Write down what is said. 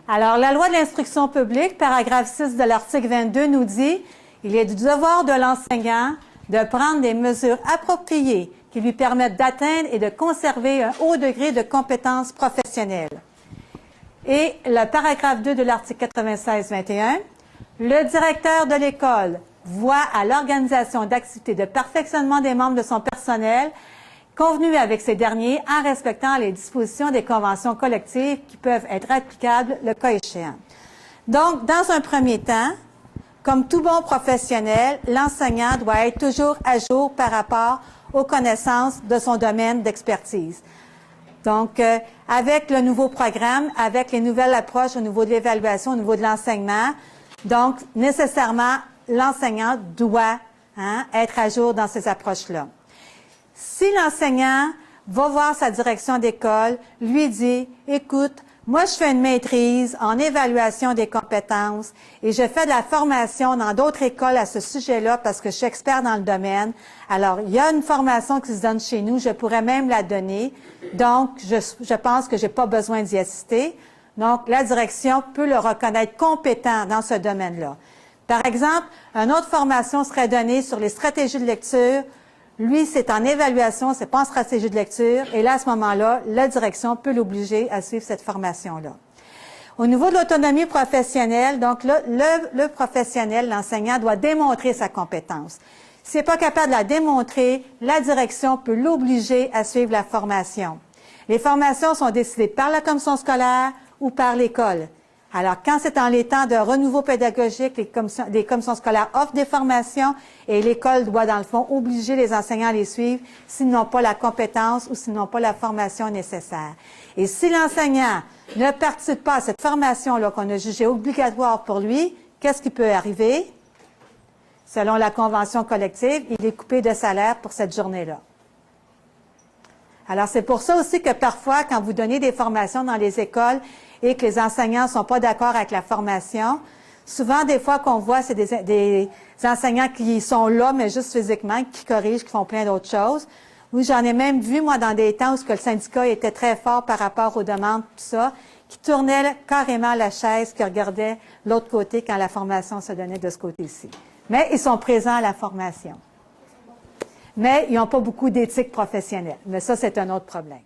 Alors, la loi de l'instruction publique, paragraphe 6 de l'article 22, nous dit « Il est du devoir de l'enseignant de prendre des mesures appropriées qui lui permettent d'atteindre et de conserver un haut degré de compétence professionnelle. » Et le paragraphe 2 de l'article 96-21, « Le directeur de l'école voit à l'organisation d'activités de perfectionnement des membres de son personnel convenu avec ces derniers en respectant les dispositions des conventions collectives qui peuvent être applicables le cas échéant. » Donc, dans un premier temps, comme tout bon professionnel, l'enseignant doit être toujours à jour par rapport aux connaissances de son domaine d'expertise. Donc, avec le nouveau programme, avec les nouvelles approches au niveau de l'évaluation, au niveau de l'enseignement, donc, nécessairement, l'enseignant doit être à jour dans ces approches-là. Si l'enseignant va voir sa direction d'école, lui dit, écoute, moi je fais une maîtrise en évaluation des compétences et je fais de la formation dans d'autres écoles à ce sujet-là parce que je suis expert dans le domaine. Alors, il y a une formation qui se donne chez nous, je pourrais même la donner. Donc, je pense que j'ai pas besoin d'y assister. Donc, la direction peut le reconnaître compétent dans ce domaine-là. Par exemple, une autre formation serait donnée sur les stratégies de lecture. Lui, c'est en évaluation, c'est pas en stratégie de lecture. Et là, à ce moment-là, la direction peut l'obliger à suivre cette formation-là. Au niveau de l'autonomie professionnelle, donc là, le professionnel, l'enseignant, doit démontrer sa compétence. S'il n'est pas capable de la démontrer, la direction peut l'obliger à suivre la formation. Les formations sont décidées par la commission scolaire ou par l'école. Alors, quand c'est en les temps de renouveau pédagogique, les commissions scolaires offrent des formations et l'école doit, dans le fond, obliger les enseignants à les suivre s'ils n'ont pas la compétence ou s'ils n'ont pas la formation nécessaire. Et si l'enseignant ne participe pas à cette formation-là qu'on a jugée obligatoire pour lui, qu'est-ce qui peut arriver? Selon la convention collective, il est coupé de salaire pour cette journée-là. Alors, c'est pour ça aussi que parfois, quand vous donnez des formations dans les écoles et que les enseignants ne sont pas d'accord avec la formation, souvent, des fois qu'on voit, c'est des enseignants qui sont là, mais juste physiquement, qui corrigent, qui font plein d'autres choses. Oui, j'en ai même vu, moi, dans des temps où le syndicat était très fort par rapport aux demandes, tout ça, qui tournaient carrément la chaise, qui regardaient l'autre côté quand la formation se donnait de ce côté-ci. Mais ils sont présents à la formation. Mais ils n'ont pas beaucoup d'éthique professionnelle. Mais ça, c'est un autre problème.